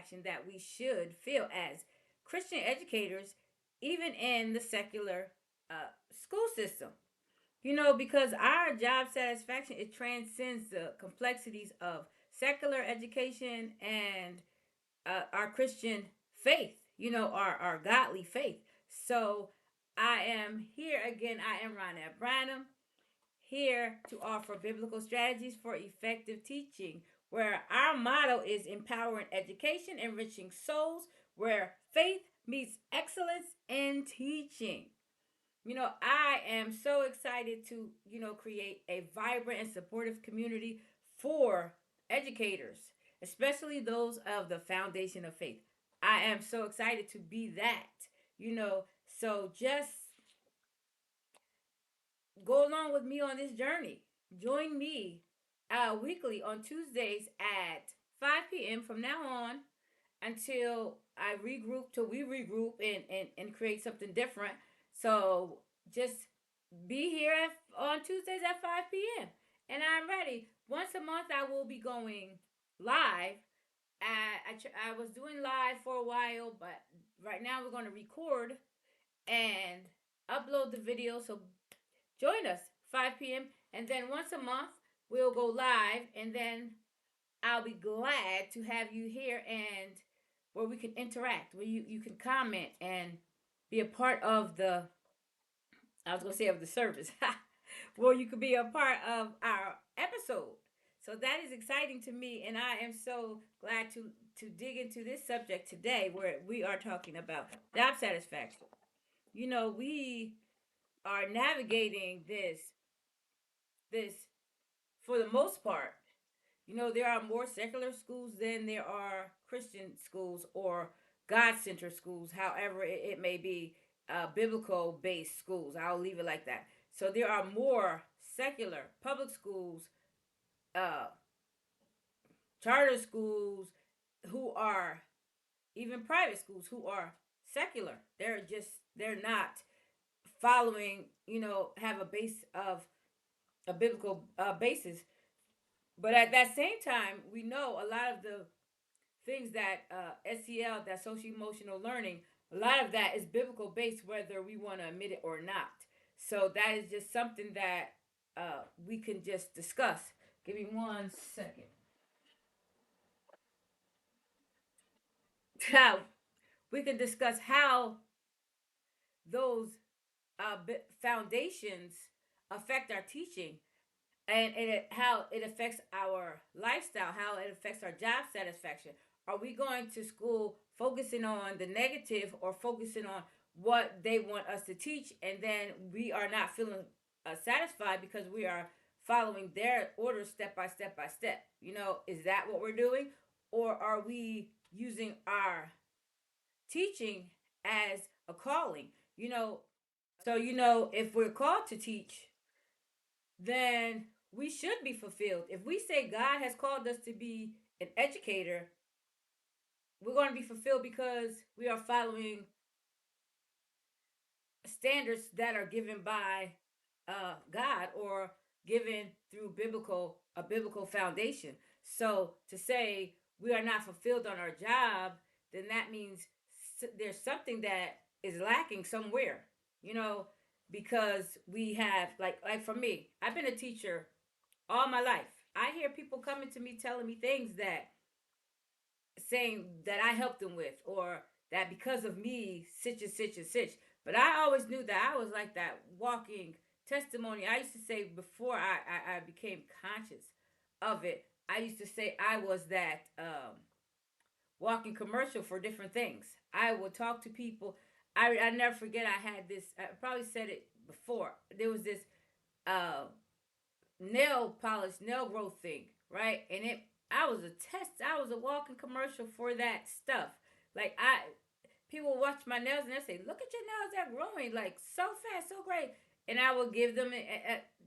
satisfaction that we should feel as Christian educators, even in the secular school system. Because our job satisfaction, it transcends the complexities of secular education and our Christian faith, our godly faith. So I am here again. I am Ronette Branham, here to offer biblical strategies for effective teaching, where our motto is empowering education, enriching souls, where faith meets excellence in teaching. I am so excited to, create a vibrant and supportive community for educators, especially those of the foundation of faith. I am so excited to be that, you know. So just go along with me on this journey. Join me weekly on Tuesdays at 5 p.m. from now on until I regroup, till we regroup and create something different. So just be here on Tuesdays at 5 p.m. And I'm ready. Once a month, I will be going live. I was doing live for a while, but right now we're going to record and upload the video. So join us 5 p.m. And then once a month, we'll go live. And then I'll be glad to have you here and where we can interact, where you can comment and be a part of I was going to say of the service, where you could be a part of our episode. So that is exciting to me, and I am so glad to dig into this subject today, where we are talking about job satisfaction. We are navigating this for the most part. There are more secular schools than there are Christian schools or God centered schools, however it may be, biblical based schools. I'll leave it like that. So there are more secular public schools, uh, charter schools, who are even private schools who are secular. They're not following, have a base of a biblical basis. But at that same time, we know a lot of the things that SEL, that social emotional learning, a lot of that is biblical based, whether we want to admit it or not. So that is just something that we can just discuss. Give me 1 second. How we can discuss how those foundations affect our teaching, and how it affects our lifestyle, how it affects our job satisfaction. Are we going to school focusing on the negative or focusing on what they want us to teach, and then we are not feeling satisfied because we are following their orders step by step by step? Is that what we're doing? Or are we using our teaching as a calling? You know, so if we're called to teach, then we should be fulfilled. If we say God has called us to be an educator, we're going to be fulfilled because we are following standards that are given by God, or given through biblical foundation. So to say we are not fulfilled on our job, then that means there's something that is lacking somewhere. You know, because we have, like for me, I've been a teacher all my life. I hear people coming to me telling me things, that saying that I helped them with, or that because of me, such and such and such. But I always knew that I was like that walking testimony. I used to say, before I became conscious of it, I used to say I was that walking commercial for different things. I would talk to people. I never forget, I had this, I probably said it before. There was this uh, nail polish, nail growth thing, right? And I was a walking commercial for that stuff. Like, people watch my nails and they say, "Look at your nails, they're growing like so fast, so great." And I would give them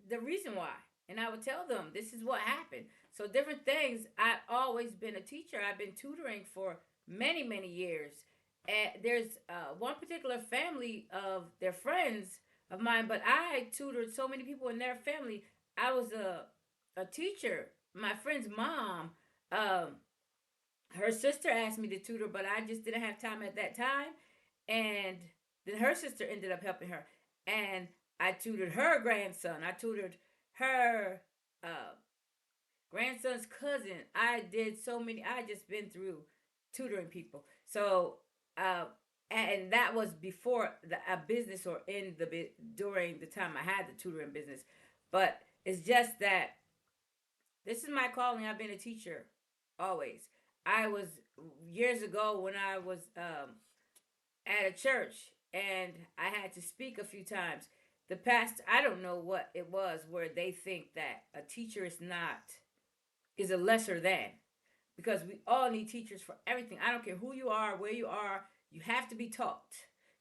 the reason why, and I would tell them this is what happened. So different things. I've always been a teacher. I've been tutoring for many years. And there's one particular family of their friends of mine, but I tutored so many people in their family. I was a teacher. My friend's mom, um, Her sister asked me to tutor, but I just didn't have time at that time. And then her sister ended up helping her. And I tutored her grandson. I tutored her uh, grandson's cousin. I did so many. I just been through tutoring people. So, uh, and that was before the a business or in the during the time I had the tutoring business. But it's just that this is my calling. I've been a teacher always. I was years ago when I was at a church and I had to speak a few times. The pastor, I don't know what it was where they think that a teacher is a lesser than, because we all need teachers for everything. I don't care who you are, where you are, you have to be taught.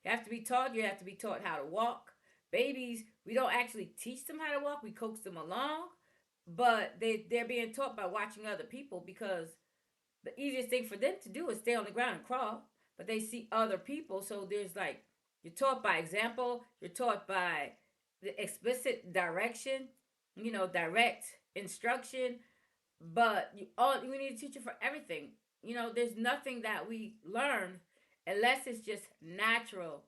You have to be taught, you have to be taught how to walk. Babies, we don't actually teach them how to walk, we coax them along, but they're being taught by watching other people, because the easiest thing for them to do is stay on the ground and crawl, but they see other people. So there's like, you're taught by example, you're taught by the explicit direction, direct instruction. But we need a teacher for everything. There's nothing that we learn unless it's just natural,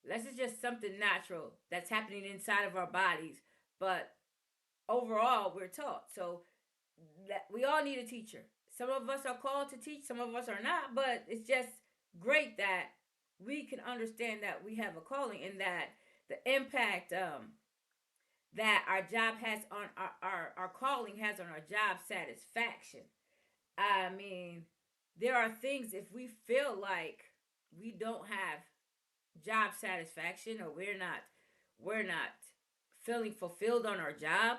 unless it's just something natural that's happening inside of our bodies. But overall, we're taught. So that we all need a teacher. Some of us are called to teach, some of us are not, but it's just great that we can understand that we have a calling, and that the impact that our job has on our calling has on our job satisfaction. I mean, there are things, if we feel like we don't have job satisfaction, or we're not feeling fulfilled on our job,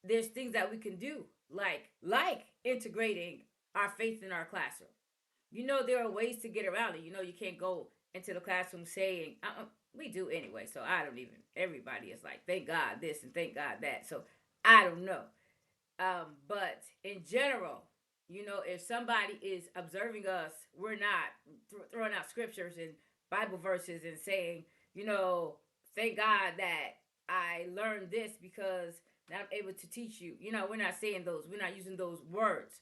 there's things that we can do, like integrating our faith in our classroom. There are ways to get around it. You can't go into the classroom saying, we do anyway, so I don't even, everybody is like, thank God this and thank God that. So I don't know. But in general, if somebody is observing us, we're not throwing out scriptures and Bible verses and saying, thank God that I learned this because now I'm able to teach you. We're not saying those, we're not using those words,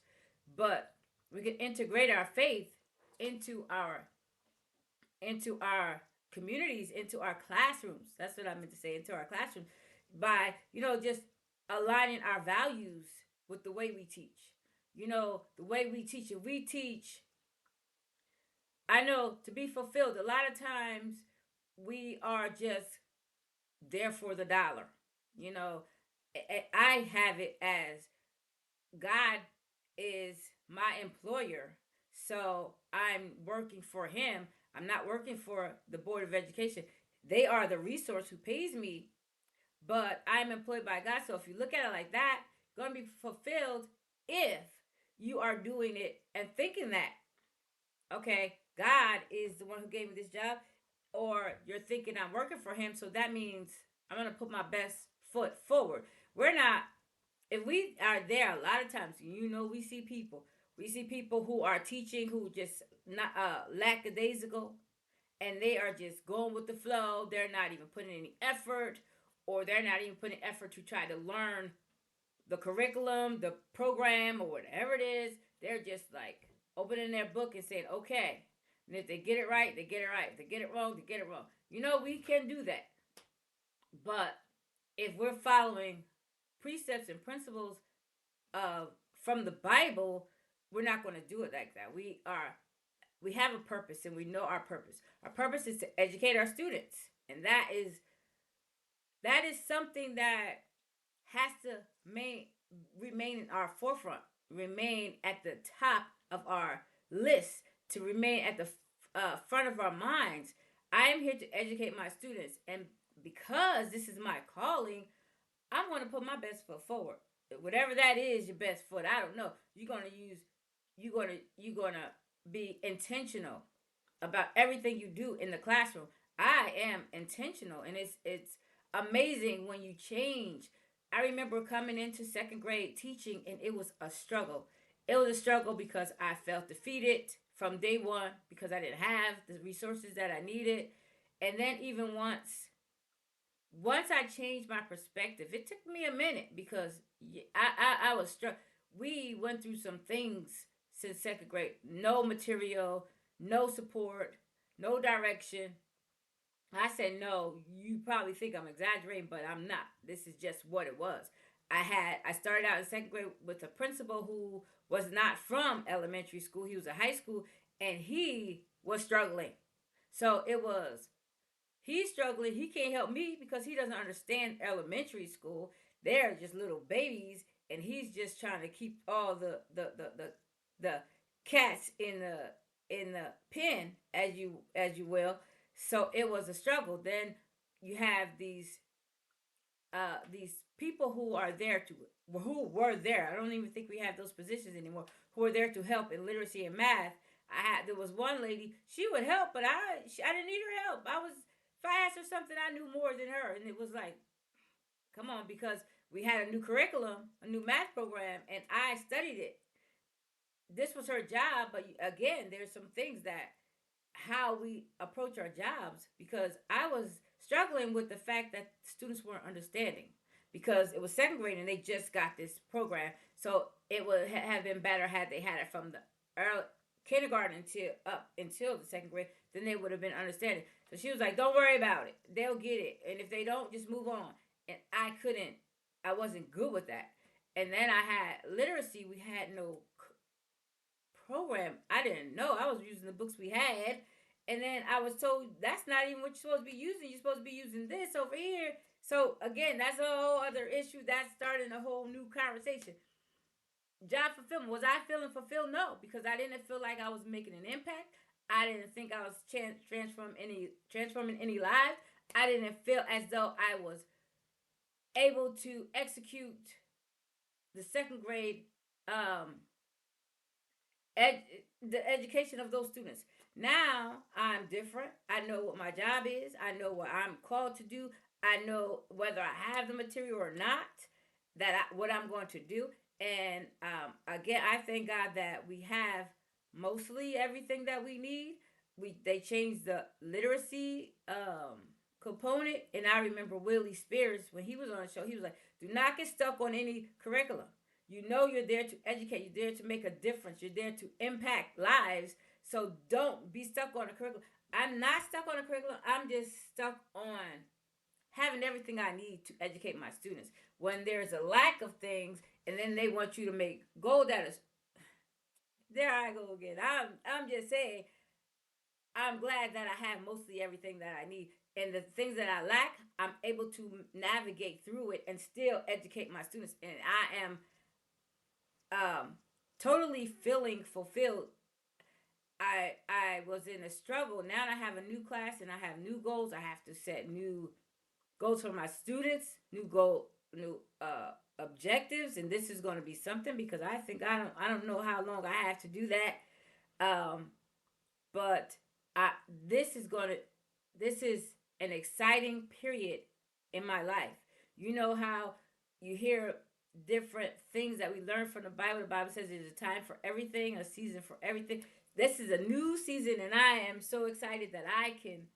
but we can integrate our faith into our communities, into our classrooms. That's what I meant to say, into our classroom, by just aligning our values with the way we teach. The way we teach. If we teach, I know, to be fulfilled, a lot of times we are just there for the dollar. You know, I have it as God is my employer, so I'm working for Him. I'm not working for the Board of Education. They are the resource who pays me, but I'm employed by God. So if you look at it like that, you're going to be fulfilled if you are doing it and thinking that, okay, God is the one who gave me this job, or you're thinking I'm working for Him, so that means I'm going to put my best foot forward. We're not, if we are there, a lot of times, we see people who are teaching who just not lackadaisical, and they are just going with the flow. They're not even putting any effort, or they're not even putting effort to try to learn the curriculum, the program, or whatever it is. They're just like opening their book and saying, okay. And if they get it right, they get it right. If they get it wrong, they get it wrong. We can do that. But if we're following precepts and principles of from the Bible, we're not going to do it like that. We have a purpose, and we know our purpose. Our purpose is to educate our students, and that is something that has to remain in our forefront, remain at the top of our list, to remain at the front of our minds. I am here to educate my students, and because this is my calling, I'm going to put my best foot forward. Whatever that is, your best foot. I don't know. You're gonna be intentional about everything you do in the classroom. I am intentional, and it's amazing when you change. I remember coming into second grade teaching, and it was a struggle. It was a struggle because I felt defeated from day one, because I didn't have the resources that I needed. And then even once I changed my perspective, it took me a minute, because I was struck. We went through some things, since second grade. No material, no support, no direction. I said, no, you probably think I'm exaggerating, but I'm not. This is just what it was. I started out in second grade with a principal who was not from elementary school. He was a high school, and he was struggling. So it was, he's struggling. He can't help me because he doesn't understand elementary school. They're just little babies, and he's just trying to keep all the cats in the pen, as you will. So it was a struggle. Then you have these people who are there to, who were there. I don't even think we have those positions anymore. Who are there to help in literacy and math. There was one lady. She would help, but I didn't need her help. If I asked her something, I knew more than her, and it was like, come on, because we had a new curriculum, a new math program, and I studied it. This was her job, but again, there's some things that how we approach our jobs, because I was struggling with the fact that students weren't understanding, because it was second grade and they just got this program. So it would have been better had they had it from the early kindergarten until up until the second grade. Then they would have been understanding. So she was like, "Don't worry about it. They'll get it. And if they don't, just move on." And I couldn't. I wasn't good with that. And then I had literacy. We had no program. I didn't know. I was using the books we had. And then I was told that's not even what you're supposed to be using. You're supposed to be using this over here. So again, that's a whole other issue. That's starting a whole new conversation. Job fulfillment. Was I feeling fulfilled? No, because I didn't feel like I was making an impact. I didn't think I was transforming any lives. I didn't feel as though I was able to execute the second grade um, ed- the education of those students. Now I'm different. I know what my job is. I know what I'm called to do. I know whether I have the material or not. What I'm going to do. And again, I thank God that we have mostly everything that we need. They changed the literacy component, and I remember Willie Spears when he was on the show. He was like, "Do not get stuck on any curriculum. You know you're there to educate. You're there to make a difference. You're there to impact lives. So don't be stuck on a curriculum." I'm not stuck on a curriculum. I'm just stuck on having everything I need to educate my students. When there's a lack of things, and then they want you to make gold out of, there I go again. I'm just saying, I'm glad that I have mostly everything that I need. And the things that I lack, I'm able to navigate through it and still educate my students. And I am um, totally feeling fulfilled. I was in a struggle. Now I have a new class and I have new goals. I have to set new goals for my students, new objectives, and this is going to be something because I don't know how long I have to do that. But I this is going to this is an exciting period in my life. You know how you hear different things that we learn from the Bible. The Bible says there's a time for everything, a season for everything. This is a new season, and I am so excited that I can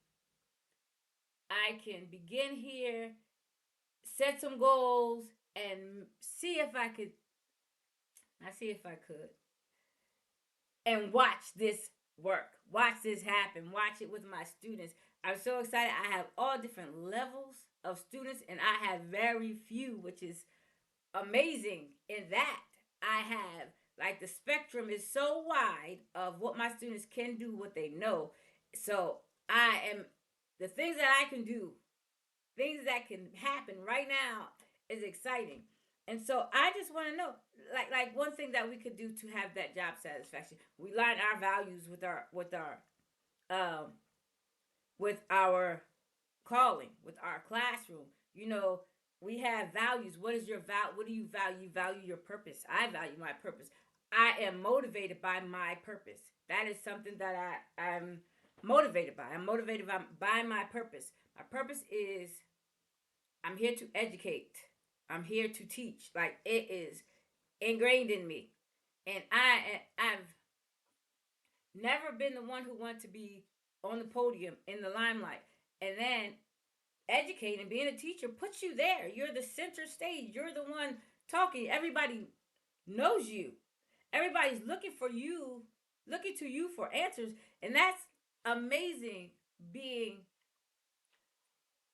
begin here, set some goals, and see if I could. I see if I could, and watch this work. Watch this happen. Watch it with my students. I'm so excited. I have all different levels of students, and I have very few, which is amazing in that. I have, like, the spectrum is so wide of what my students can do, what they know. So I am, the things that I can do, things that can happen right now is exciting. And so I just want to know, like one thing that we could do to have that job satisfaction. We line our values um with our calling, with our classroom. You know, we have values. What is your What do you value? You value your purpose. I value my purpose. I am motivated by my purpose. That is something that I'm motivated by. I'm motivated by my purpose. My purpose is I'm here to educate. I'm here to teach. Like, it is ingrained in me. And I've never been the one who wanted to be on the podium in the limelight. And then educating, being a teacher puts you there. You're the center stage. You're the one talking. Everybody knows you. Everybody's looking for you, looking to you for answers, and that's amazing. Being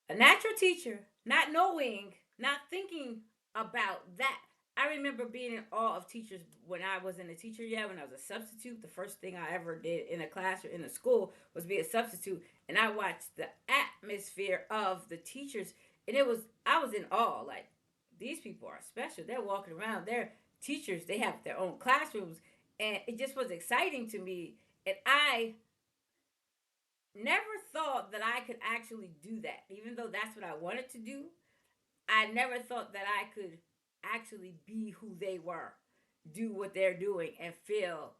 a natural teacher, not knowing, not thinking about that. I remember being in awe of teachers when I wasn't a teacher yet, when I was a substitute. The first thing I ever did in a class or in a school was be a substitute. And I watched the atmosphere of the teachers. And I was in awe. Like, these people are special. They're walking around. They're teachers. They have their own classrooms. And it just was exciting to me. And I never thought that I could actually do that, even though that's what I wanted to do. I never thought that I could actually be who they were, do what they're doing, and feel.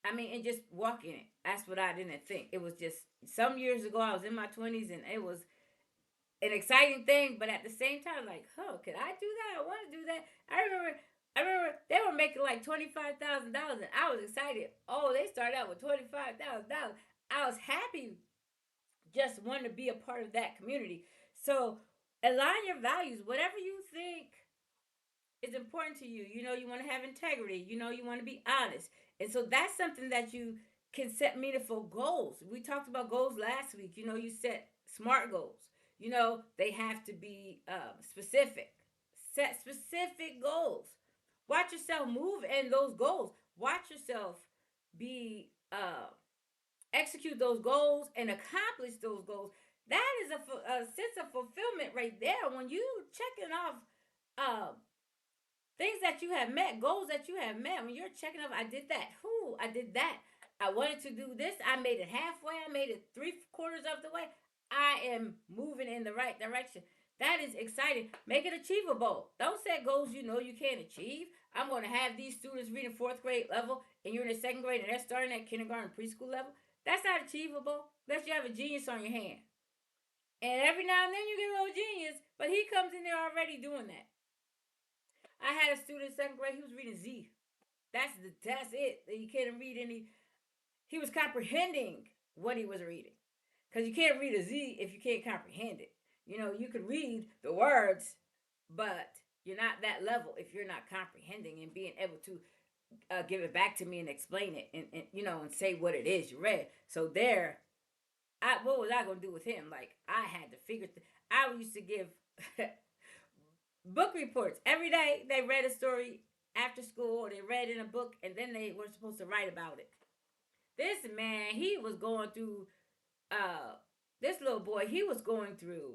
I mean, and just walk in it. That's what I didn't think. It was just some years ago. I was in my 20s, and it was an exciting thing. But at the same time, like, oh, can I do that? I want to do that. I remember they were making like $25,000, and I was excited. Oh, they started out with $25,000. I was happy, just wanting to be a part of that community. So align your values, whatever you think is important to you. You know, you want to have integrity. You know, you want to be honest. And so that's something that you can set meaningful goals. We talked about goals last week. You know, you set smart goals. You know, they have to be specific. Set specific goals. Watch yourself move in those goals. Watch yourself be execute those goals and accomplish those goals. That is a sense of fulfillment right there. When you checking off uh, things that you have met, goals that you have met, when you're checking off, I did that. Whoo, I did that. I wanted to do this. I made it halfway. I made it three-quarters of the way. I am moving in the right direction. That is exciting. Make it achievable. Don't set goals you know you can't achieve. I'm going to have these students reading fourth grade level, and you're in the second grade, and they're starting at kindergarten, preschool level. That's not achievable unless you have a genius on your hand. And every now and then you get a little genius, but he comes in there already doing that. I had a student in second grade. He was reading Z. That's it. He couldn't read any. He was comprehending what he was reading, because you can't read a Z if you can't comprehend it. You know, you could read the words, but you're not that level if you're not comprehending and being able to give it back to me and explain it, and you know, and say what it is you read. So there, what was I gonna do with him? Like, I had to figure. I used to give book reports every day. They read a story after school, or they read in a book, and then they were supposed to write about it. This man, he was going through. This little boy, he was going through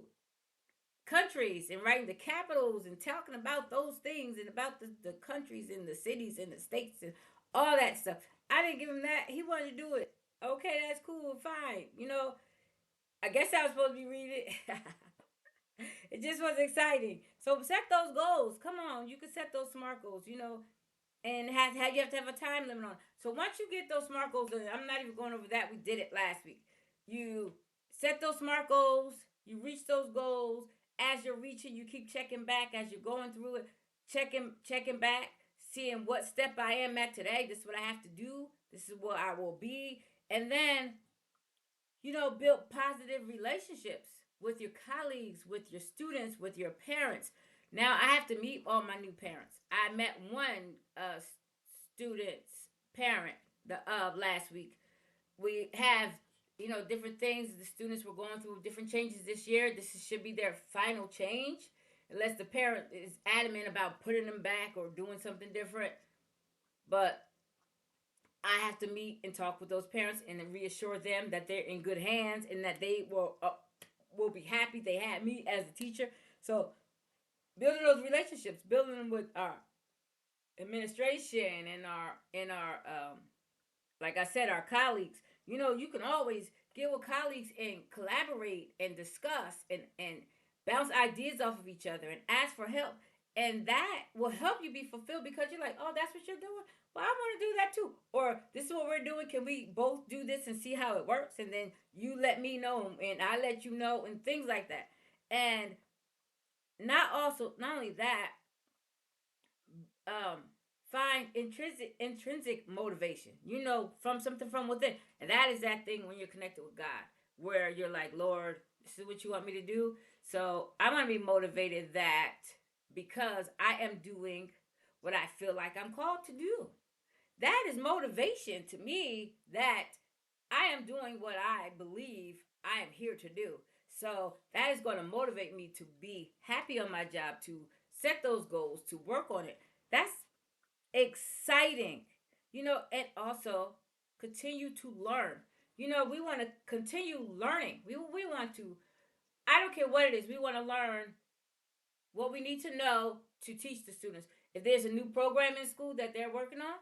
countries and writing the capitals and talking about those things and about the countries and the cities and the states and all that stuff. I didn't give him that. He wanted to do it. Okay, that's cool, fine. You know, I guess I was supposed to be reading it. It just was exciting. So set those goals. Come on, you can set those smart goals. You know, and you have to have a time limit on. So once you get those smart goals, and I'm not even going over that. We did it last week. You set those smart goals. You reach those goals. As you're reaching, you keep checking back as you're going through it. Checking back, seeing what step I am at today. This is what I have to do. This is what I will be. And then, you know, build positive relationships with your colleagues, with your students, with your parents. Now I have to meet all my new parents. I met one student's parent the last week. We have, you know, different things. The students were going through different changes this year. This should be their final change, unless the parent is adamant about putting them back or doing something different. But I have to meet and talk with those parents and reassure them that they're in good hands and that they will be happy they had me as a teacher. So building those relationships, building them with our administration and our like I said, our colleagues. You know, you can always get with colleagues and collaborate and discuss and bounce ideas off of each other and ask for help. And that will help you be fulfilled, because you're like, oh, that's what you're doing. Well, I want to do that too. Or this is what we're doing. Can we both do this and see how it works? And then you let me know and I let you know, and things like that. And not only that, um, find intrinsic motivation. You know, from something from within, and that is that thing when you're connected with God, where you're like, Lord, this is what you want me to do. So I want to be motivated that because I am doing what I feel like I'm called to do. That is motivation to me that I am doing what I believe I am here to do. So that is going to motivate me to be happy on my job, to set those goals, to work on it. That's exciting, and also continue to learn. We want to continue learning. We want to, I don't care what it is, we want to learn what we need to know to teach the students. If there's a new program in school that they're working on,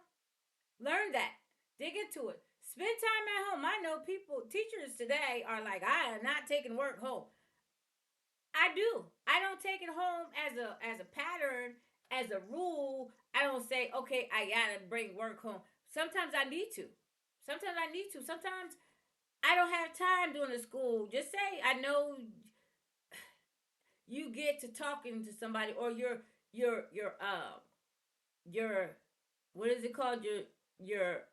learn that. Dig into it. Spend time at home. I know teachers today are like, I am not taking work home. I do. I don't take it home as a pattern, as a rule. I don't say, okay, I gotta bring work home. Sometimes I need to. Sometimes I don't have time during the school. Just say, I know you get to talking to somebody, or your what is it called, your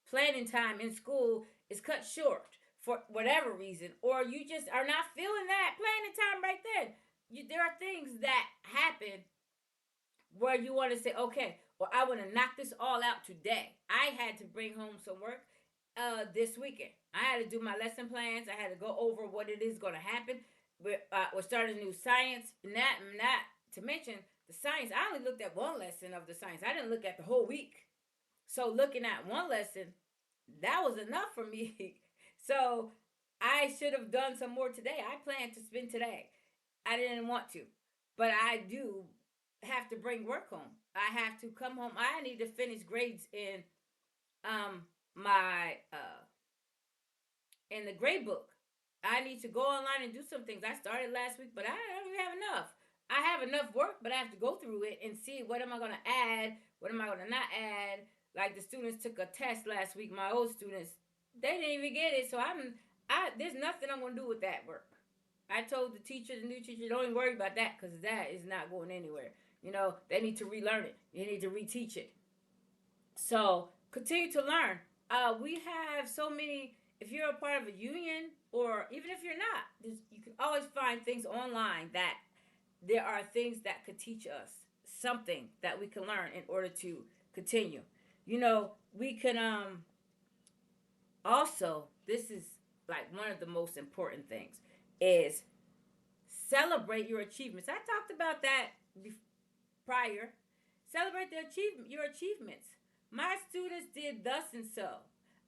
planning time in school is cut short for whatever reason, or you just are not feeling that planning time right then. There are things that happen where you want to say, okay, well, I want to knock this all out today. I had to bring home some work this weekend. I had to do my lesson plans. I had to go over what it is going to happen. We're starting new science. Not to mention the science. I only looked at one lesson of the science. I didn't look at the whole week. So looking at one lesson, that was enough for me. So I should have done some more today. I planned to spend today. I didn't want to, but I do have to bring work home. I have to come home. I need to finish grades my in the grade book. I need to go online and do some things. I started last week, but I don't even have enough. I have enough work, but I have to go through it and see what am I going to add, what am I going to not add. Like the students took a test last week. My old students, they didn't even get it, so there's nothing I'm going to do with that work. I told the new teacher, don't even worry about that because that is not going anywhere. They need to relearn it. They need to reteach it. So continue to learn. We have so many. If you're a part of a union, or even if you're not, you can always find things online that there are things that could teach us something that we can learn in order to continue. We can also, this is like one of the most important things, is celebrate your achievements. I talked about that prior. Celebrate your achievements. My students did thus and so.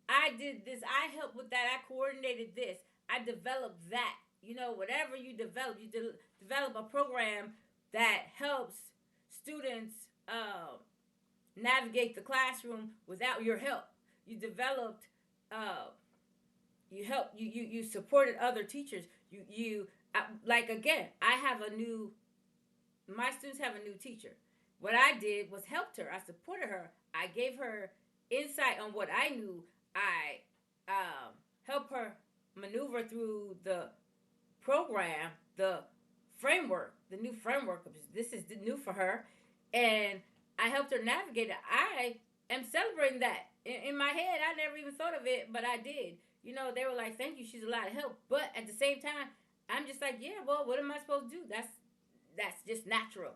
I did this. I helped with that. I coordinated this. I developed that. Whatever you develop, develop a program that helps students navigate the classroom without your help. You developed, uh, you helped, you supported other teachers. Like again, I have a new my students have a new teacher. What I did was helped her. I supported her. I gave her insight on what I knew. I helped her maneuver through the program, the framework, the new framework. This is new for her, and I helped her navigate it. I am celebrating that. In my head, I never even thought of it, but I did. They were like, "Thank you, she's a lot of help." But at the same time, I'm just like, "Yeah, well, what am I supposed to do? That's just natural.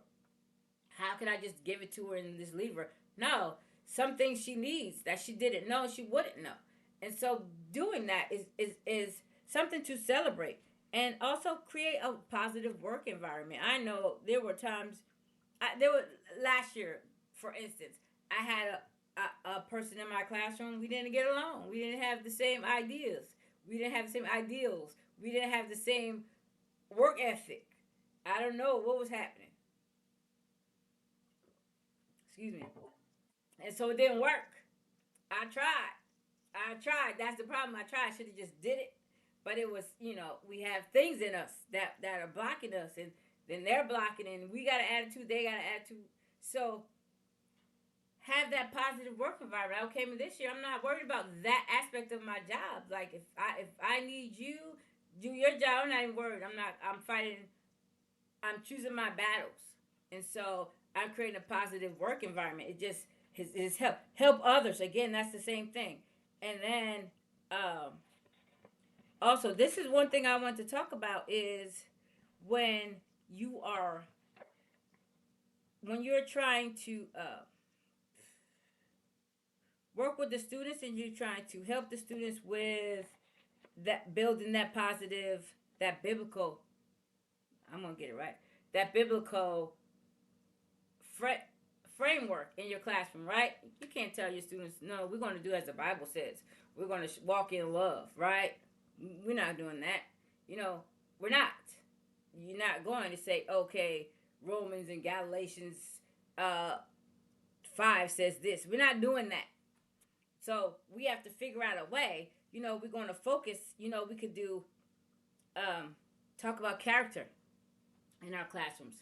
How can I just give it to her and just leave her? No, some things she needs that she didn't know, she wouldn't know, and so doing that is something to celebrate, and also create a positive work environment. I know there were times, there were last year, for instance, I had a person in my classroom. We didn't get along. We didn't have the same ideas. We didn't have the same ideals. We didn't have the same work ethic. I don't know what was happening. Excuse me. And so it didn't work. I tried. I tried. That's the problem. I tried. I should have just did it. But it was, we have things in us that are blocking us, and then they're blocking, and we got an attitude, they got an attitude. So have that positive work environment. I came in this year. I'm not worried about that aspect of my job. Like if I need you, do your job. I'm not even worried. I'm not. I'm fighting. I'm choosing my battles, and so I'm creating a positive work environment. It just is help others. Again, that's the same thing. And then um, also, this is one thing I want to talk about is when you are when you're trying to work with the students and you're trying to help the students with that building that positive, that biblical, I'm gonna get it right, that biblical fra- framework in your classroom, right? You can't tell your students, no, we're going to do as the Bible says. We're going to walk in love, right? We're not doing that. You know, we're not. You're not going to say, okay, Romans and Galatians uh, 5 says this. We're not doing that. So we have to figure out a way. We're going to focus. We could do talk about character in our classrooms.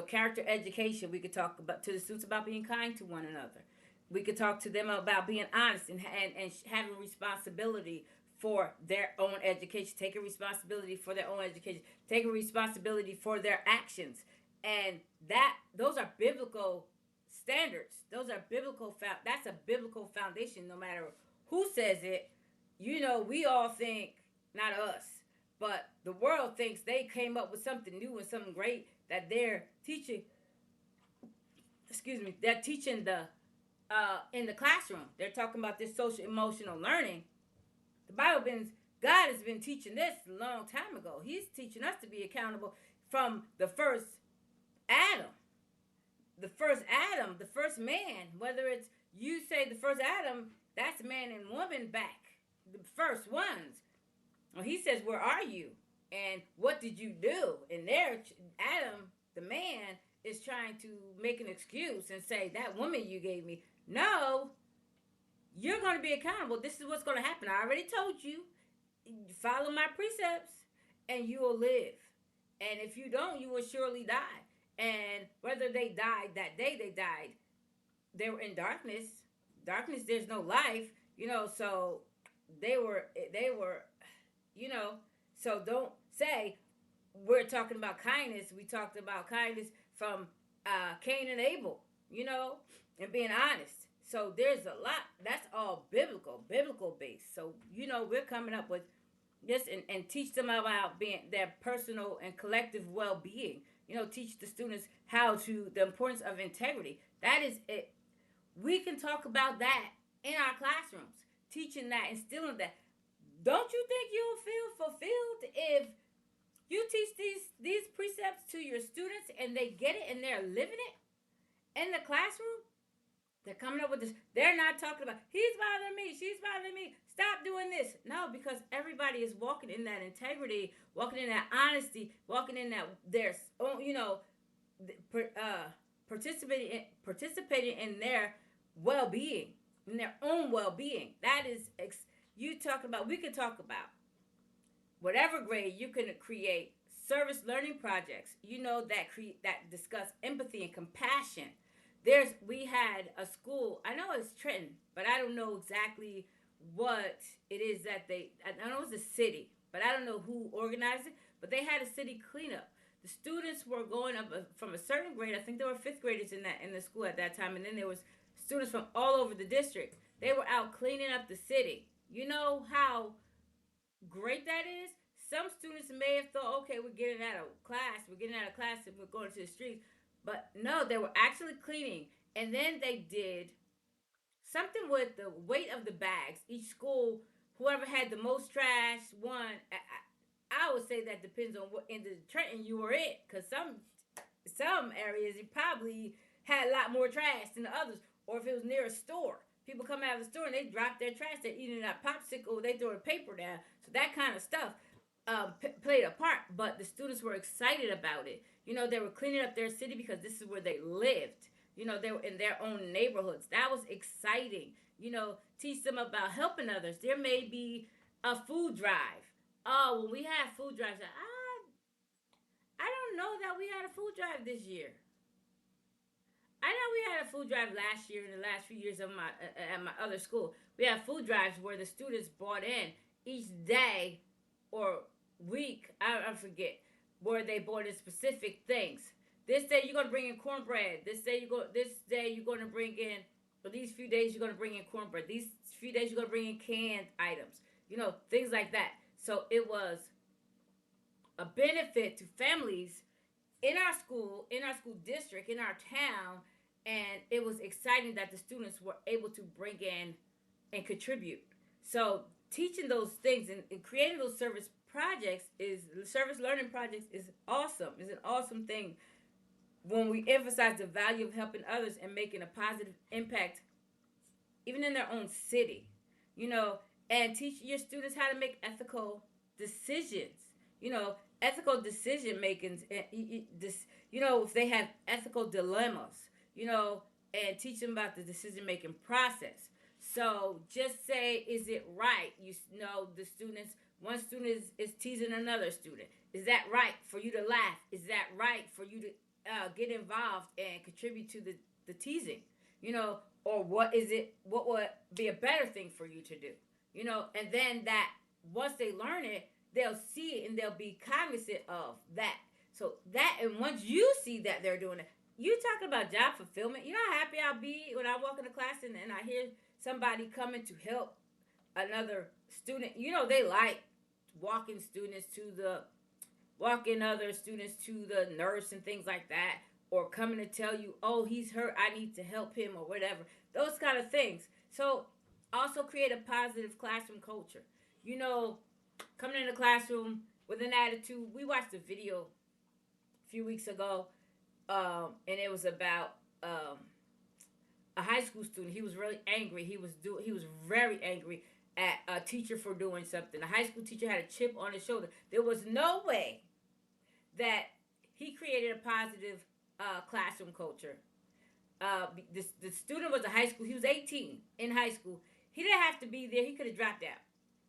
Character education. We could talk about to the students about being kind to one another. We could talk to them about being honest and having responsibility for their own education, taking responsibility for their own education, taking responsibility for their actions, and those are biblical standards. Those are biblical. That's a biblical foundation. No matter who says it, we all think, not us, but the world thinks they came up with something new and something great that they're teaching. Excuse me, they're teaching the in the classroom. They're talking about this social emotional learning. The Bible been God has been teaching this a long time ago. He's teaching us to be accountable from the first Adam. The first Adam, the first man, whether it's you say the first Adam, that's man and woman back. The first ones. Well, he says, where are you? And what did you do? And there, Adam, the man, is trying to make an excuse and say, that woman you gave me. No, you're going to be accountable. This is what's going to happen. I already told you. Follow my precepts and you will live. And if you don't, you will surely die. And whether they died that day, they died. They were in darkness. Darkness, there's no life. So they were you know. So don't say we're talking about kindness. We talked about kindness from Cain and Abel, and being honest. So there's a lot. That's all biblical based. So we're coming up with this and teach them about being their personal and collective well being. Teach the students how to the importance of integrity. That is it. We can talk about that in our classrooms, teaching that, instilling that. Don't you think you'll feel fulfilled if you teach these precepts to your students and they get it and they're living it in the classroom? They're coming up with this. They're not talking about he's bothering me, she's bothering me. Stop doing this. No, because everybody is walking in that integrity, walking in that honesty, walking in that there's participating in their well being, in their own well being. That is you talking about. We could talk about whatever grade you can create service learning projects. That discuss empathy and compassion. We had a school. I know it's Trenton, but I don't know exactly what it is that I know it's a city, but I don't know who organized it. But they had a city cleanup. The students were going up from a certain grade. I think there were fifth graders in the school at that time, and then there was students from all over the district. They were out cleaning up the city. You know how great that is? Some students may have thought, okay, we're getting out of class and we're going to the streets. But no, they were actually cleaning. And then they did something with the weight of the bags. Each school, whoever had the most trash won. I would say that depends on what end of Trenton you were in. Because some areas, you probably had a lot more trash than the others. Or if it was near a store. People come out of the store and they drop their trash. They're eating that popsicle. They throw the paper down. So that kind of stuff played a part. But the students were excited about it. They were cleaning up their city because this is where they lived. They were in their own neighborhoods. That was exciting. Teach them about helping others. There may be a food drive. Oh, when we had food drives, I don't know that we had a food drive this year. I know we had a food drive last year in the last few years of my at my other school. We had food drives where the students brought in each day or week, I forget, where they bought in specific things. This day you're gonna bring in cornbread. This day you're gonna bring in for these few days you're gonna bring in cornbread. These few days you're gonna bring in canned items. Things like that. So it was a benefit to families in our school district, in our town, and it was exciting that the students were able to bring in and contribute. So teaching those things and creating those service learning projects is awesome. It's an awesome thing when we emphasize the value of helping others and making a positive impact even in their own city, you know, and teach your students how to make ethical decisions. You know, ethical decision makings. This, if they have ethical dilemmas, and teach them about the decision making process. So just say, is it right? The students. One student is teasing another student. Is that right for you to laugh? Is that right for you to get involved and contribute to the teasing? Or what would be a better thing for you to do, and then that once they learn it, they'll see it and they'll be cognizant of that. So that, and once you see that they're doing it, you talking about job fulfillment. You know how happy I'll be when I walk into class and I hear somebody coming to help another student. They like walking students to the walking other students to the nurse and things like that, or coming to tell you, oh, he's hurt, I need to help him, or whatever. Those kind of things. So also create a positive classroom culture. You know, Coming in the classroom with an attitude. We watched a video a few weeks ago, and it was about a high school student. He was really angry. He was very angry at a teacher for doing something. The high school teacher had a chip on his shoulder. There was no way that he created a positive classroom culture. The student was a high school. He was 18 in high school. He didn't have to be there. He could have dropped out.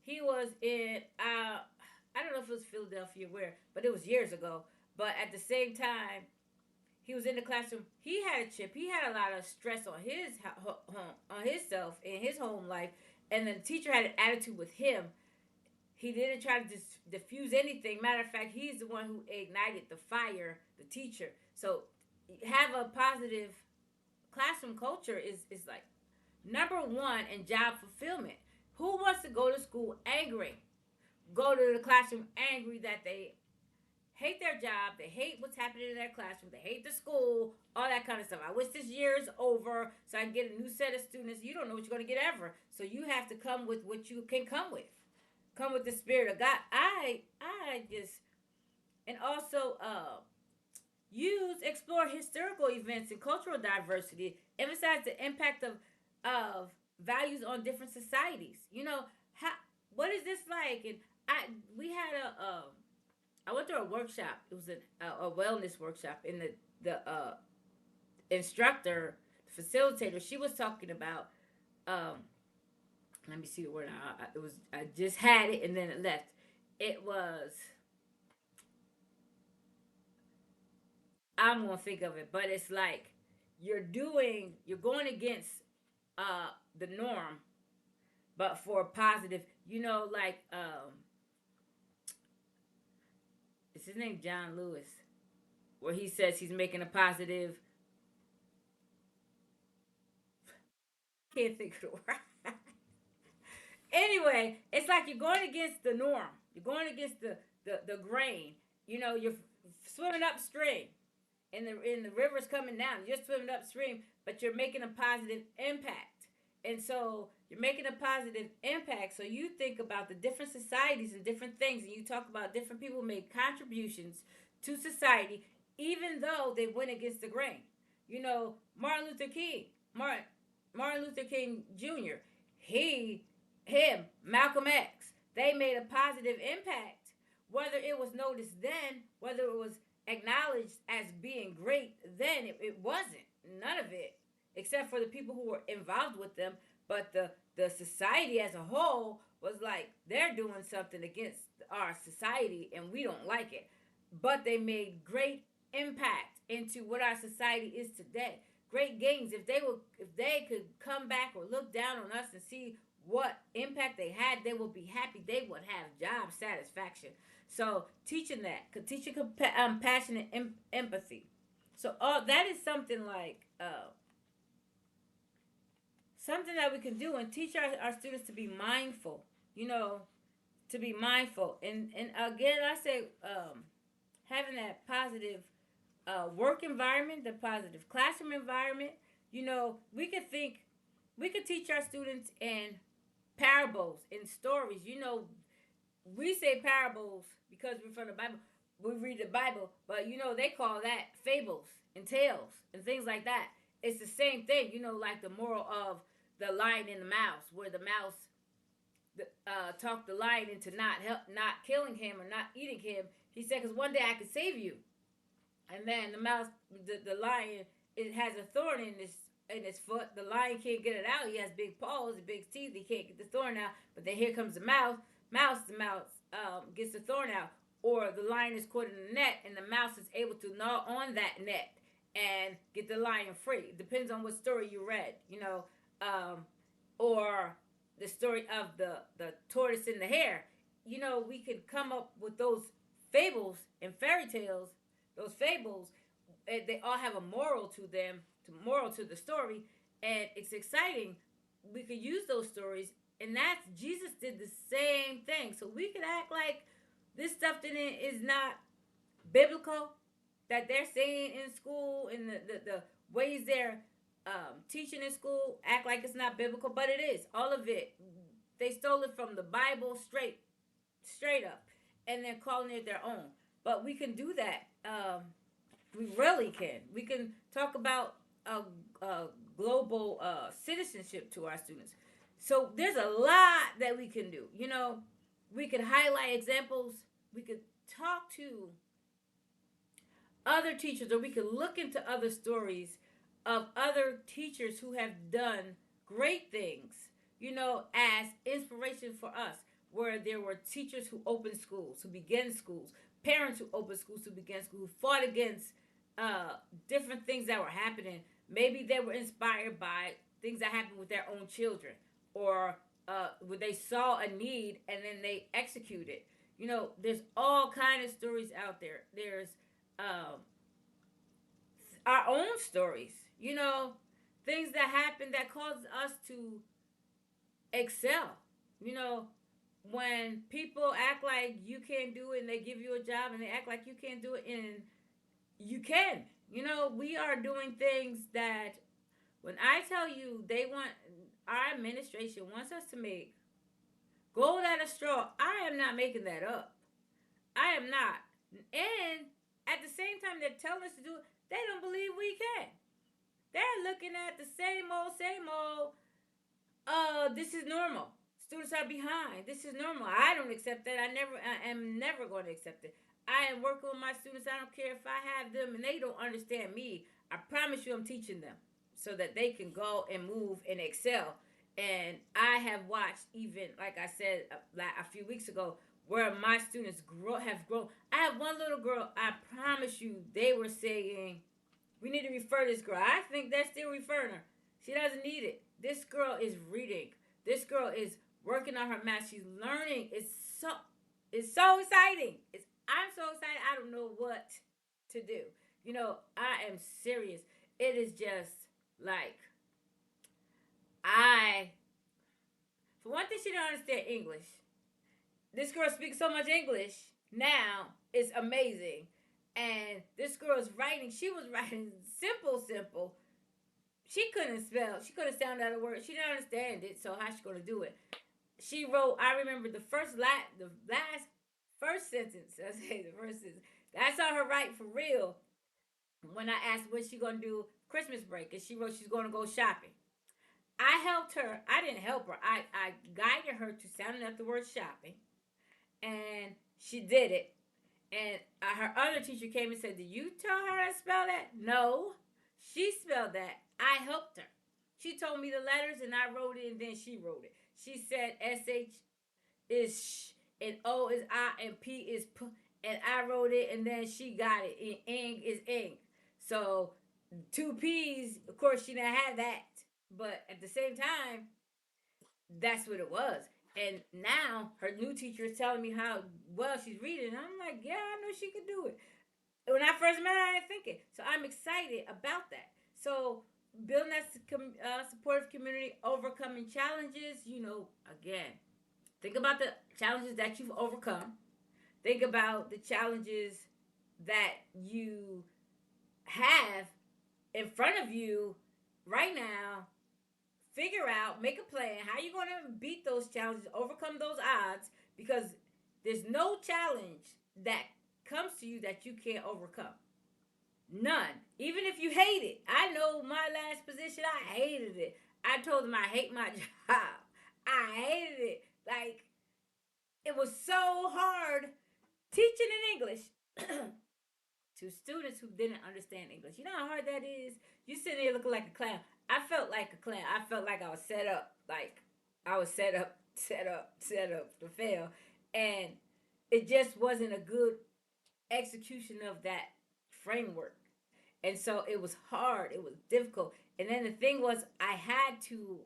He was in I don't know if it was Philadelphia where, but it was years ago. But at the same time, he was in the classroom. He had a chip. He had a lot of stress on his home, on himself in his home life, and the teacher had an attitude with him. He didn't try to diffuse anything. Matter of fact, he's the one who ignited the fire, the teacher. So have a positive classroom culture is like number one in job fulfillment. Who wants to go to school angry? Go to the classroom angry that they hate their job, they hate what's happening in their classroom, they hate the school, all that kind of stuff. I wish this year is over so I can get a new set of students. You don't know what you're going to get ever. So you have to come with what you can come with. Come with the spirit of God. I just, and also explore historical events and cultural diversity, emphasize the impact of values on different societies. How what is this like? And we had I went to a workshop. It was a wellness workshop, and the instructor, the facilitator, she was talking about. Let me see the word. I just had it and then it left. It was, I'm gonna think of it, but it's like you're going against the norm, but for a positive. Like is his name John Lewis, where he says he's making a positive. Can't think of the word. Anyway, it's like you're going against the norm. You're going against the grain. You're swimming upstream, and the river's coming down. You're swimming upstream, but you're making a positive impact. And so you're making a positive impact. So you think about the different societies and different things, and you talk about different people who made contributions to society, even though they went against the grain. Martin Luther King, Martin Luther King Jr. He, Malcolm X. They made a positive impact, whether it was noticed then, whether it was acknowledged as being great then. It wasn't. None of it, except for the people who were involved with them. But the society as a whole was like, they're doing something against our society and we don't like it. But they made great impact into what our society is today. Great gains. If they could come back or look down on us and see what impact they had, they would be happy. They would have job satisfaction. So teaching compassion and empathy. So all that is something like something that we can do and teach our students to be mindful. To be mindful. And again, I say having that positive work environment, the positive classroom environment. You know, we could teach our students in parables, in stories. You know, we say parables because we're from the Bible. We read the Bible, but you know they call that fables and tales and things like that. It's the same thing, you know, like the moral of the lion and the mouse, where the mouse talked the lion into not killing him or not eating him. He said, "Because one day I could save you." And then the mouse, the lion, it has a thorn in his foot. The lion can't get it out. He has big paws, big teeth. He can't get the thorn out. But then here comes the mouse. The mouse gets the thorn out. Or the lion is caught in the net, and the mouse is able to gnaw on that net and get the lion free. It depends on what story you read, you know, or the story of the tortoise and the hare. You know, we could come up with those fables and fairy tales, those fables. They all have a moral to them, to moral to the story, and it's exciting. We could use those stories, and that's Jesus did the same thing. So we could act like this stuff in it is not biblical, that they're saying in school, in the ways they're teaching in school, act like it's not biblical, but it is. All of it, they stole it from the Bible straight up, and they're calling it their own. But we can do that. We really can. We can talk about a global citizenship to our students. So there's a lot that we can do. You know, we could highlight examples. We could talk to other teachers, or we could look into other stories of other teachers who have done great things, you know, as inspiration for us, where there were teachers who opened schools, who began schools, parents who opened schools, who began schools, who fought against different things that were happening. Maybe they were inspired by things that happened with their own children, or where they saw a need and then they executed. You know, there's all kind of stories out there. There's um, our own stories, you know, things that happen that cause us to excel. You know, when people act like you can't do it and they give you a job and they act like you can't do it and you can. You know, we are doing things that when I tell you they want, our administration wants us to make gold out of straw, I am not making that up. I am not. And at the same time, they're telling us to do it, they don't believe we can. They're looking at the same old, this is normal. Students are behind. This is normal. I don't accept that. I am never going to accept it. I am working with my students. I don't care if I have them and they don't understand me. I promise you I'm teaching them so that they can go and move and excel. And I have watched, even like I said like a few weeks ago, where my students have grown. I have one little girl, I promise you, they were saying, we need to refer this girl. I think they're still referring her. She doesn't need it. This girl is reading. This girl is working on her math. She's learning. So it's so exciting. I'm so excited. I don't know what to do. You know, I am serious. It is just like I for one thing, she don't understand English. This girl speaks so much English now. It's amazing. And this girl is writing. She was writing simple. She couldn't spell. She couldn't sound out a word. She didn't understand it. So how's she gonna do it? She wrote. I remember the last first sentence. I say the first sentence. I saw her write for real when I asked what she gonna do Christmas break, and she wrote she's gonna go shopping. I helped her. I didn't help her. I guided her to sounding out the word shopping, and she did it. And her other teacher came and said, "Did you tell her to spell that?" No, she spelled that. I helped her. She told me the letters, and I wrote it, and then she wrote it. She said SH is sh, and O is I, and P is P, and I wrote it, and then she got it. And ing is ing. So two P's, of course, she didn't have that, but at the same time, that's what it was. And now her new teacher is telling me how well she's reading. And I'm like, yeah, I know she could do it. When I first met her, I didn't think it. So I'm excited about that. So building that supportive community, overcoming challenges, you know, again, think about the challenges that you've overcome. Think about the challenges that you have in front of you right now. Figure out, make a plan how you're going to beat those challenges, overcome those odds, because there's no challenge that comes to you that you can't overcome. None. Even if you hate it. I know my last position, I hated it. I told them I hate my job. I hated it. Like, it was so hard teaching in English to students who didn't understand English. You know how hard that is? You sitting there looking like a clown. I felt like a clown. I felt like I was set up. Like, I was set up to fail. And it just wasn't a good execution of that framework. And so it was hard. It was difficult. And then the thing was, I had to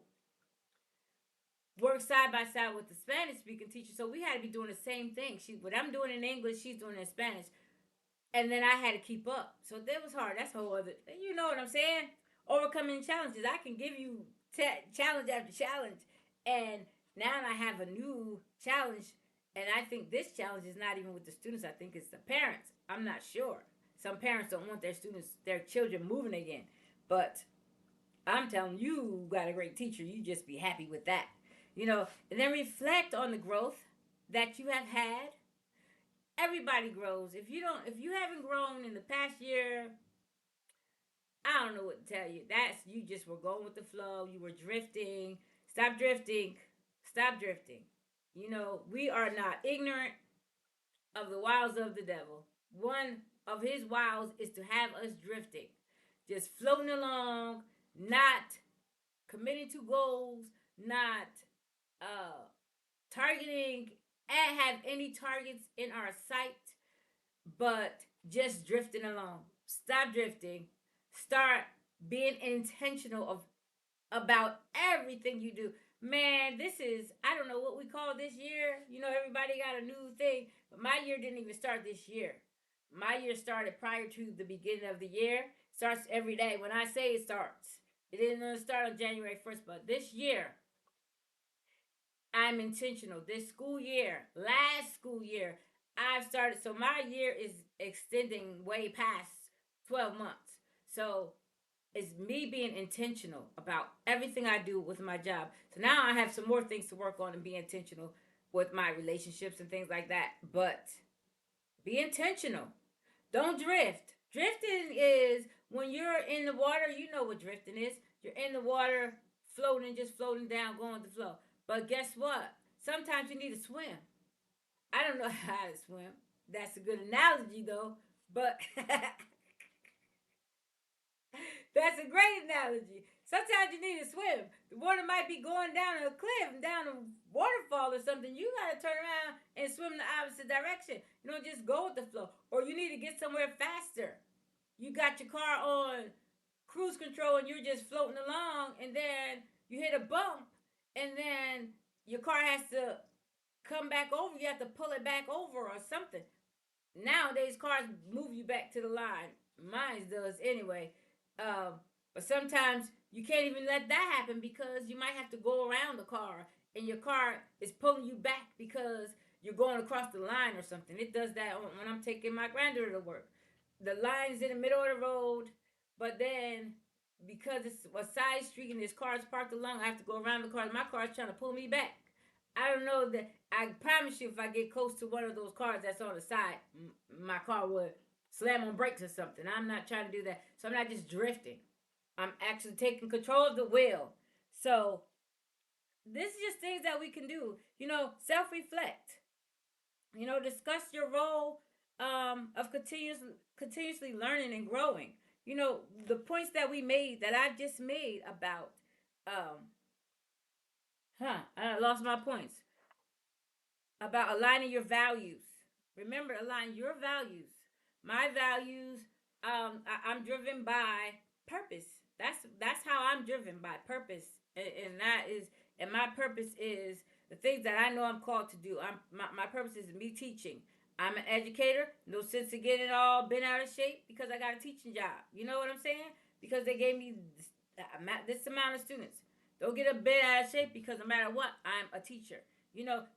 work side by side with the Spanish speaking teacher. So we had to be doing the same thing. What I'm doing in English, she's doing in Spanish. And then I had to keep up. So that was hard. That's a whole other. You know what I'm saying? Overcoming challenges. I can give you challenge after challenge, and now I have a new challenge. And I think this challenge is not even with the students. I think it's the parents. I'm not sure. Some parents don't want their students, their children, moving again. But I'm telling you, got a great teacher. You just be happy with that. And then reflect on the growth that you have had. Everybody grows. If you haven't grown in the past year, I don't know what to tell you. That's you just were going with the flow. You were drifting. Stop drifting. Stop drifting. We are not ignorant of the wiles of the devil. One of his wiles is to have us drifting, just floating along, not committing to goals, not targeting and have any targets in our sight, but just drifting along. Stop drifting. Start being intentional about everything you do. Man, this is, I don't know what we call this year. Everybody got a new thing, but my year didn't even start this year. My year started prior to the beginning of the year. Starts every day. When I say it starts, it didn't start on January 1st, but this year, I'm intentional. This school year, last school year, I've started. So my year is extending way past 12 months. So it's me being intentional about everything I do with my job. So now I have some more things to work on and be intentional with my relationships and things like that. But be intentional. Don't drift. Drifting is when you're in the water, you know what drifting is. You're in the water, floating, just floating down, going with the flow. But guess what? Sometimes you need to swim. I don't know how to swim. That's a good analogy, though. But that's a great analogy. Sometimes you need to swim. The water might be going down a cliff, down a waterfall or something. You got to turn around and swim the opposite direction. You don't just go with the flow. Or you need to get somewhere faster. You got your car on cruise control and you're just floating along, and then you hit a bump, and then your car has to come back over. You have to pull it back over or something. Nowadays, cars move you back to the line. Mine does anyway. Um, but sometimes you can't even let that happen because you might have to go around the car, and your car is pulling you back because you're going across the line or something. It does that when I'm taking my granddaughter to work. The line's in the middle of the road, but then because it's a side street and this car is parked along, I have to go around the car. My car is trying to pull me back. I don't know that. I promise you, if I get close to one of those cars that's on the side, my car would slam on brakes or something. I'm not trying to do that. So I'm not just drifting. I'm actually taking control of the wheel. So this is just things that we can do. Self reflect. Discuss your role of continuously learning and growing. The points that we made, that I just made about, I lost my points about aligning your values. Remember, align your values. My values, I'm driven by purpose. That's how I'm driven, by purpose, and my purpose is the things that I know I'm called to do. My purpose is me teaching. I'm an educator. No sense in getting all bent out of shape because I got a teaching job. You know what I'm saying? Because they gave me this amount of students. Don't get a bent out of shape because no matter what, I'm a teacher.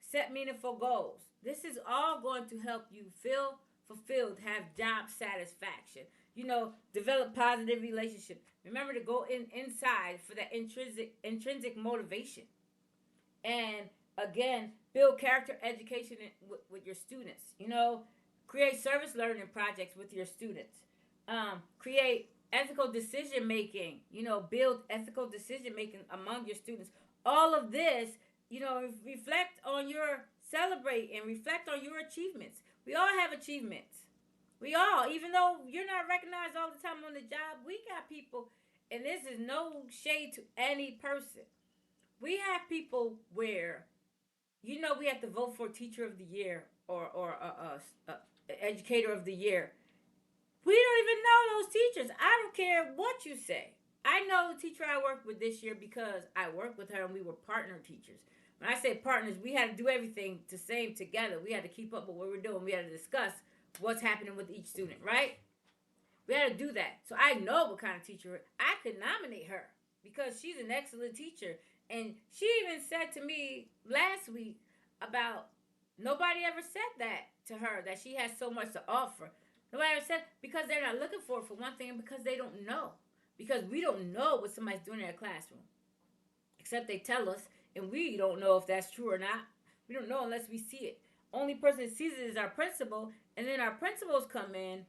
Set meaningful goals. This is all going to help you feel fulfilled, have job satisfaction. Develop positive relationships. Remember to go inside for that intrinsic motivation. And again, build character education with your students. Create service learning projects with your students. Create ethical decision making. Build ethical decision making among your students. All of this, reflect on your celebrate and reflect on your achievements. We all have achievements. We all, even though you're not recognized all the time on the job, we got people, and this is no shade to any person. We have people where we have to vote for teacher of the year or educator of the year. We don't even know those teachers. I don't care what you say. I know the teacher I worked with this year because I worked with her and we were partner teachers. When I say partners, we had to do everything the same together. We had to keep up with what we're doing. We had to discuss what's happening with each student, right? We had to do that. So I know what kind of teacher I could nominate her because she's an excellent teacher. And she even said to me last week about nobody ever said that to her, that she has so much to offer. Nobody ever said, because they're not looking for it for one thing, and because they don't know. Because we don't know what somebody's doing in their classroom. Except they tell us, and we don't know if that's true or not. We don't know unless we see it. Only person that sees it is our principal, and then our principals come in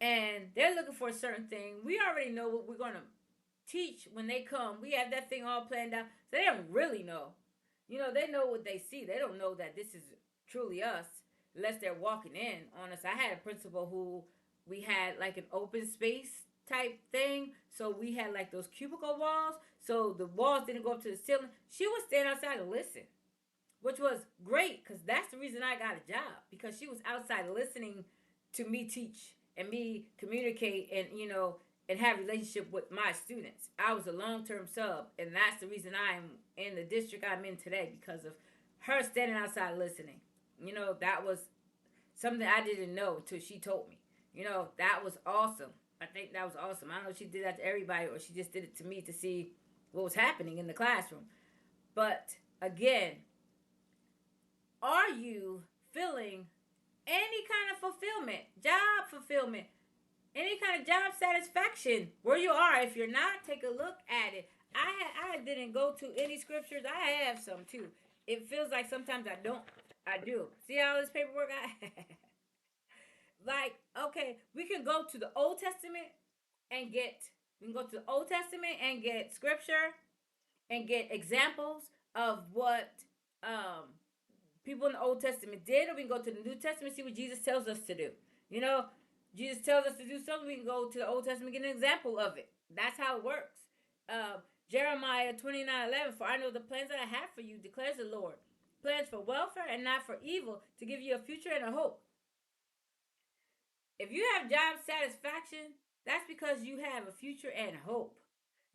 and they're looking for a certain thing. We already know what we're going to teach when they come. We have that thing all planned out. So they don't really know. They know what they see. They don't know that this is truly us unless they're walking in on us. I had a principal who we had like an open space type thing. So we had like those cubicle walls. So the walls didn't go up to the ceiling. She would stand outside and listen, which was great because that's the reason I got a job, because she was outside listening to me teach and me communicate and have a relationship with my students. I was a long-term sub, and that's the reason I'm in the district I'm in today, because of her standing outside listening. That was something I didn't know until she told me. That was awesome. I think that was awesome. I don't know if she did that to everybody or she just did it to me to see what was happening in the classroom. But again, are you feeling any kind of fulfillment, job fulfillment, any kind of job satisfaction where you are? If you're not, take a look at it. I didn't go to any scriptures. I have some too. It feels like sometimes I don't. I do. See all this paperwork I like, okay, we can go to the Old Testament and get we can go to the Old Testament and get scripture and get examples of what um people in the Old Testament did, or we can go to the New Testament and see what Jesus tells us to do. You know, Jesus tells us to do something, we can go to the Old Testament and get an example of it. That's how it works. Jeremiah 29:11, for I know the plans that I have for you, declares the Lord. Plans for welfare and not for evil, to give you a future and a hope. If you have job satisfaction, that's because you have a future and hope.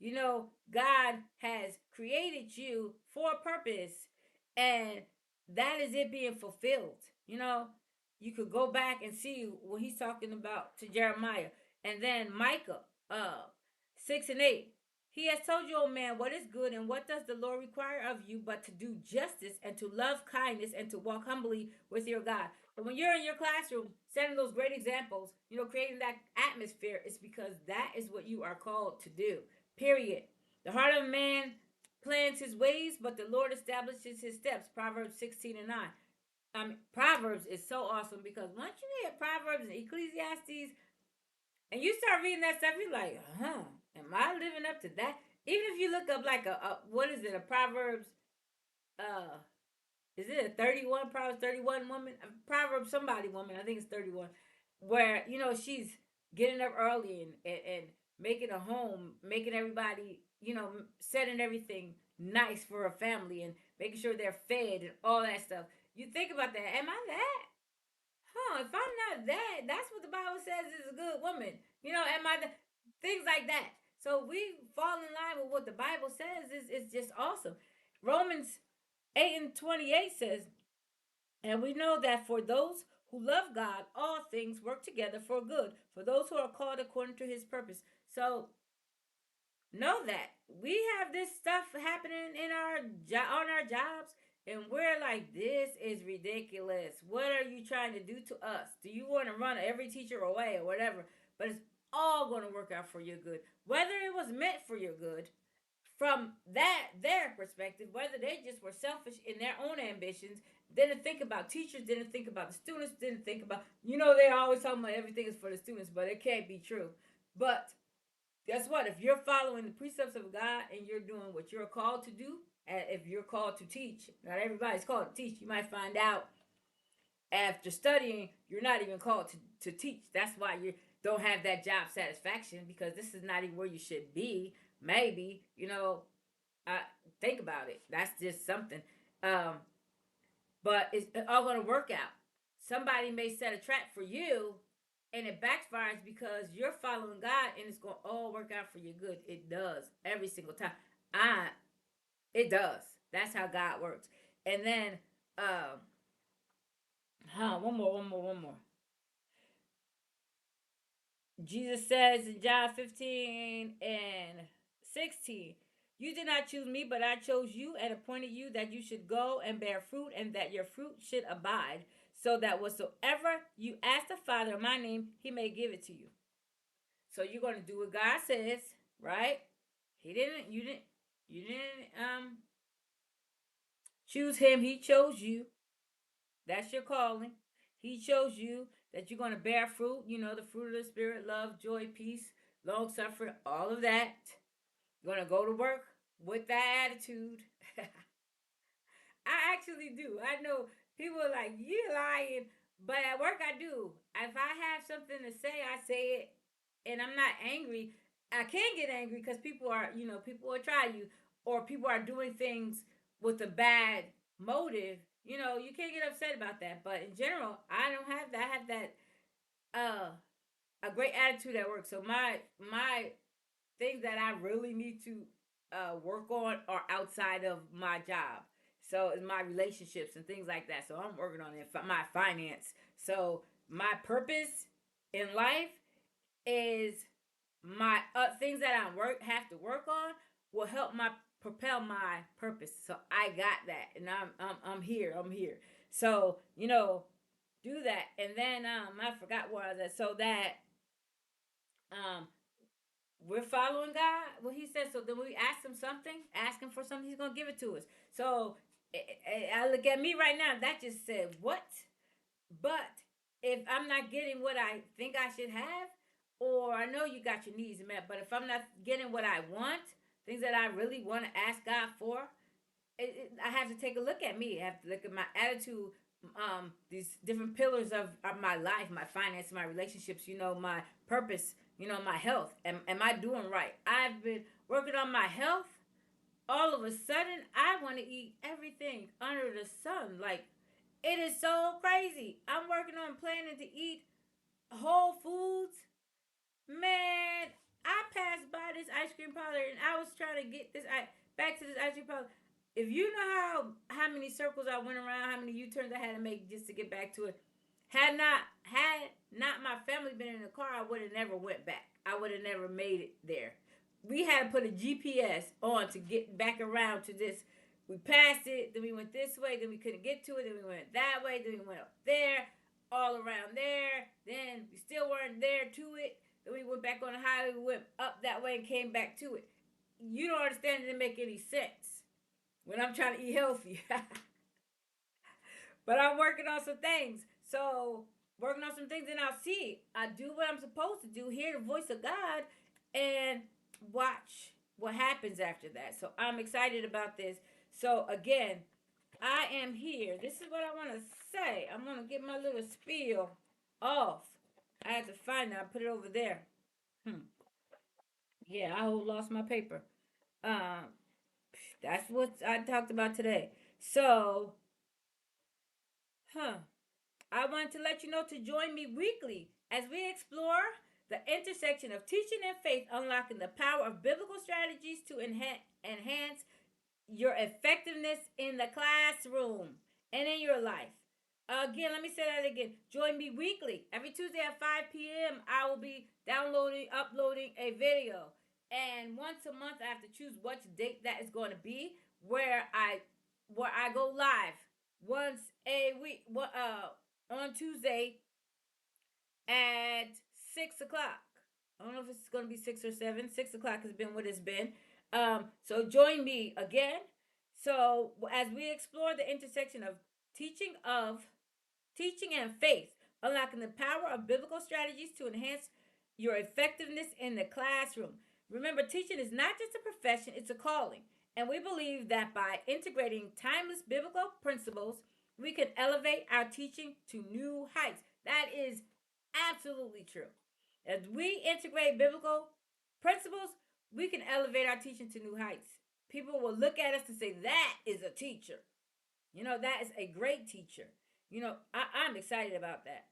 God has created you for a purpose, and that is it being fulfilled. You could go back and see what he's talking about to Jeremiah. And then Micah 6:8. He has told you, O man, what is good and what does the Lord require of you but to do justice and to love kindness and to walk humbly with your God. But when you're in your classroom setting those great examples, creating that atmosphere, it's because that is what you are called to do. Period. The heart of man plans his ways, but the Lord establishes his steps. Proverbs 16:9. Proverbs is so awesome because once you get Proverbs and Ecclesiastes and you start reading that stuff, you're like, am I living up to that? Even if you look up like what is it, a Proverbs, uh, is it a 31, Proverbs 31 woman? Proverbs somebody woman, I think it's 31, where, she's getting up early and making a home, making everybody, setting everything nice for a family and making sure they're fed and all that stuff. You think about that. Am I that? If I'm not that, that's what the Bible says is a good woman. Am I the things like that? So we fall in line with what the Bible says is just awesome. Romans 8:28 says, and we know that for those who love God, all things work together for good, for those who are called according to his purpose. So know that we have this stuff happening in our on our jobs. And we're like, this is ridiculous. What are you trying to do to us? Do you want to run every teacher away or whatever? But it's all going to work out for your good. Whether it was meant for your good from their perspective, whether they just were selfish in their own ambitions, didn't think about teachers, didn't think about the students, didn't think about, they always talking about everything is for the students, but it can't be true. But guess what? If you're following the precepts of God and you're doing what you're called to do, and if you're called to teach, not everybody's called to teach. You might find out after studying you're not even called to teach. That's why you don't have that job satisfaction, because this is not even where you should be. Maybe, I think about it. That's just something. Um, but it's all going to work out. Somebody may set a trap for you and it backfires because you're following God, and it's going to all work out for your good. It does every single time. I It does. That's how God works. And then one more. Jesus says in John 15 and 16, you did not choose me, but I chose you and appointed you that you should go and bear fruit, and that your fruit should abide, so that whatsoever you ask the Father in my name, he may give it to you. So you're going to do what God says, right? You didn't choose him, he chose you. That's your calling. He chose you that you're going to bear fruit, the fruit of the Spirit, love, joy, peace, long suffering, all of that. You're going to go to work with that attitude. I actually do. I know people are like, you lying. But at work, I do. If I have something to say, I say it. And I'm not angry. I can get angry because people will try you, or people are doing things with a bad motive. You can't get upset about that. But in general, I don't have that. I have that a great attitude at work. So my things that I really need to work on are outside of my job. So it's my relationships and things like that. So I'm working on it. My finance. So my purpose in life is my things that have to work on will help my propel my purpose. So I got that, and I'm here. I'm here. So do that, and then I forgot where I was at. So that um we're following God, what he says. So then we ask him for something, he's gonna give it to us. So I look at me right now, that just said what? But if I'm not getting what I think I should have, or I know you got your needs met, but if I'm not getting what I want, things that I really want to ask God for, I have to take a look at me. I have to look at my attitude, these different pillars of my life, my finance, my relationships, my purpose, my health. Am I doing right? I've been working on my health. All of a sudden, I want to eat everything under the sun. Like, it is so crazy. I'm working on planning to eat whole foods. Man, I passed by this ice cream parlor and I was trying to get back to this ice cream parlor. If you know how many circles I went around, how many U-turns I had to make just to get back to it, had not my family been in the car, I would have never went back. I would have never made it there. We had to put a GPS on to get back around to this. We passed it, then we went this way, then we couldn't get to it, then we went that way, then we went up there, all around there, then we still weren't there to it. Then we went back on the highway, we went up that way and came back to it. You don't understand, it didn't make any sense when I'm trying to eat healthy. But I'm working on some things. So, working on some things, and I'll see. I do what I'm supposed to do, hear the voice of God, and watch what happens after that. So, I'm excited about this. So, again, I am here. This is what I want to say. I'm going to get my little spiel off. I had to find it. I put it over there. Hmm. Yeah, I lost my paper. Um, that's what I talked about today. So, huh. I want to let you know to join me weekly as we explore the intersection of teaching and faith, unlocking the power of biblical strategies to enhance your effectiveness in the classroom and in your life. Again, let me say that again. Join me weekly. Every Tuesday at 5 p.m., I will be uploading a video. And once a month, I have to choose which date that is going to be, where I where I go live once a week. On Tuesday at 6 o'clock. I don't know if it's going to be 6 or 7. 6 o'clock has been what it's been. So join me again. So as we explore the intersection of teaching of teaching and faith, unlocking the power of biblical strategies to enhance your effectiveness in the classroom. Remember, teaching is not just a profession, it's a calling. And we believe that by integrating timeless biblical principles, we can elevate our teaching to new heights. That is absolutely true. As we integrate biblical principles, we can elevate our teaching to new heights. People will look at us and say, that is a teacher. That is a great teacher. I'm excited about that.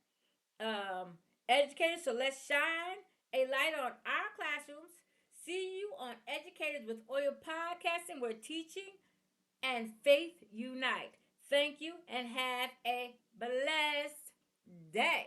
Educators, so let's shine a light on our classrooms. See you on Educators with Oil podcasting, where teaching and faith unite. Thank you and have a blessed day.